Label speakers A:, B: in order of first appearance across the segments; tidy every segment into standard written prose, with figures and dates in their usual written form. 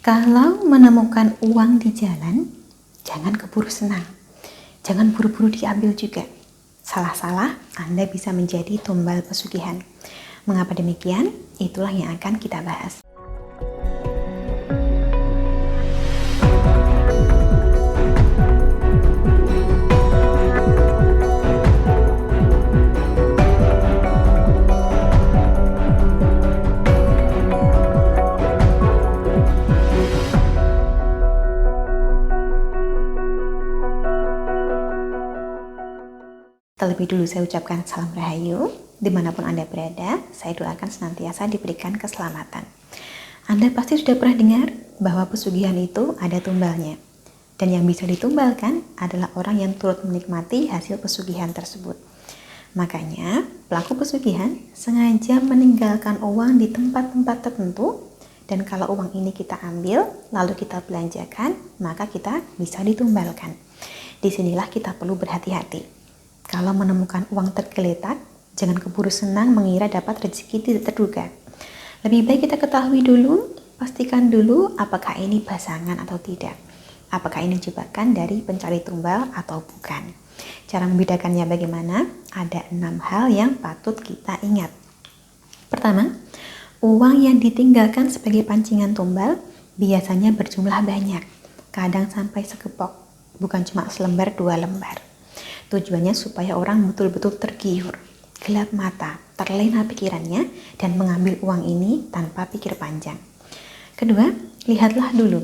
A: Kalau menemukan uang di jalan, jangan keburu senang. Jangan buru-buru diambil juga. Salah-salah, Anda bisa menjadi tumbal pesugihan. Mengapa demikian? Itulah yang akan kita bahas. Terlebih dulu saya ucapkan salam rahayu. Dimanapun Anda berada, saya doakan senantiasa diberikan keselamatan. Anda pasti sudah pernah dengar bahwa pesugihan itu ada tumbalnya. Dan yang bisa ditumbalkan adalah orang yang turut menikmati hasil pesugihan tersebut. Makanya, pelaku pesugihan sengaja meninggalkan uang di tempat-tempat tertentu, dan kalau uang ini kita ambil, lalu kita belanjakan, maka kita bisa ditumbalkan. Disinilah kita perlu berhati-hati. Kalau menemukan uang tergeletak, jangan keburu senang mengira dapat rezeki tidak terduga. Lebih baik kita ketahui dulu, pastikan dulu apakah ini pasangan atau tidak. Apakah ini jebakan dari pencari tumbal atau bukan. Cara membedakannya bagaimana? Ada 6 hal yang patut kita ingat. Pertama, uang yang ditinggalkan sebagai pancingan tumbal biasanya berjumlah banyak. Kadang sampai sekepok, bukan cuma selembar 2 lembar. Tujuannya supaya orang betul-betul tergiur, gelap mata, terlena pikirannya, dan mengambil uang ini tanpa pikir panjang. Kedua, lihatlah dulu,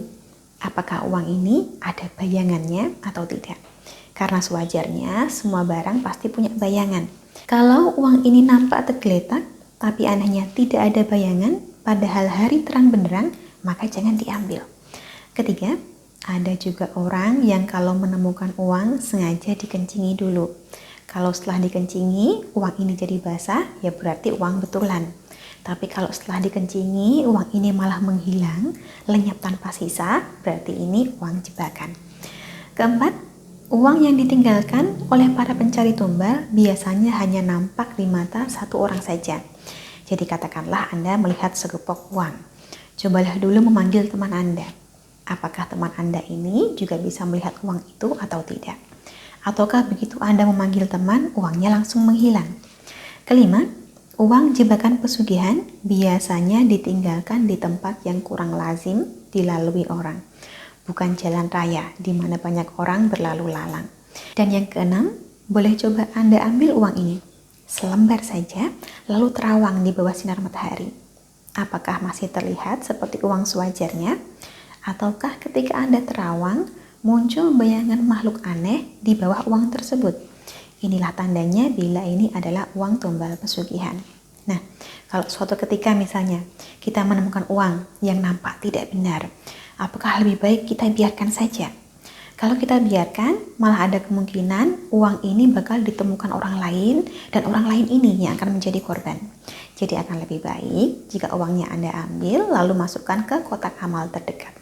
A: apakah uang ini ada bayangannya atau tidak. Karena sewajarnya, semua barang pasti punya bayangan. Kalau uang ini nampak tergeletak, tapi anehnya tidak ada bayangan, padahal hari terang benderang, maka jangan diambil. Ketiga, ada juga orang yang kalau menemukan uang sengaja dikencingi dulu. Kalau setelah dikencingi, uang ini jadi basah, ya berarti uang betulan. Tapi kalau setelah dikencingi, uang ini malah menghilang, lenyap tanpa sisa, berarti ini uang jebakan. Keempat, uang yang ditinggalkan oleh para pencari tumbal biasanya hanya nampak di mata satu orang saja. Jadi katakanlah Anda melihat segepok uang. Cobalah dulu memanggil teman Anda. Apakah teman Anda ini juga bisa melihat uang itu atau tidak? Ataukah begitu Anda memanggil teman, uangnya langsung menghilang? Kelima, uang jebakan pesugihan biasanya ditinggalkan di tempat yang kurang lazim dilalui orang. Bukan jalan raya di mana banyak orang berlalu lalang. Dan yang keenam, boleh coba Anda ambil uang ini selembar saja, lalu terawang di bawah sinar matahari. Apakah masih terlihat seperti uang sewajarnya? Ataukah ketika Anda terawang, muncul bayangan makhluk aneh di bawah uang tersebut? Inilah tandanya bila ini adalah uang tumbal pesugihan. Nah, kalau suatu ketika misalnya kita menemukan uang yang nampak tidak benar, apakah lebih baik kita biarkan saja? Kalau kita biarkan, malah ada kemungkinan uang ini bakal ditemukan orang lain dan orang lain ini yang akan menjadi korban. Jadi akan lebih baik jika uangnya Anda ambil lalu masukkan ke kotak amal terdekat.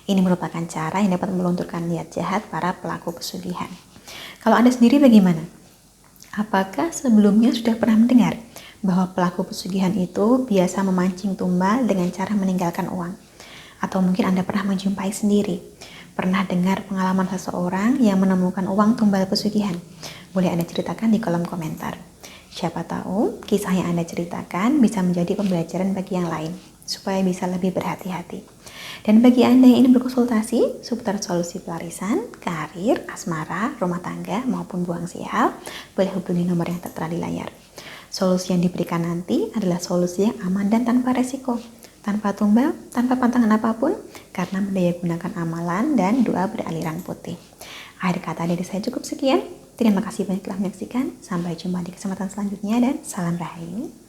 A: Ini merupakan cara yang dapat melunturkan niat jahat para pelaku pesugihan. Kalau Anda sendiri bagaimana? Apakah sebelumnya sudah pernah mendengar bahwa pelaku pesugihan itu biasa memancing tumbal dengan cara meninggalkan uang? Atau mungkin Anda pernah menjumpai sendiri? Pernah dengar pengalaman seseorang yang menemukan uang tumbal pesugihan? Boleh Anda ceritakan di kolom komentar. Siapa tahu kisah yang Anda ceritakan bisa menjadi pembelajaran bagi yang lain, supaya bisa lebih berhati-hati. Dan bagi Anda yang ingin berkonsultasi seputar solusi pelarisan, karir, asmara, rumah tangga, maupun buang sial, boleh hubungi nomor yang tertera di layar. Solusi yang diberikan nanti adalah solusi yang aman dan tanpa resiko, tanpa tumbal, tanpa pantangan apapun, karena mendaya gunakan amalan dan doa beraliran putih. Akhir kata dari saya cukup sekian. Terima kasih banyak telah menyaksikan. Sampai jumpa di kesempatan selanjutnya dan salam rahayu.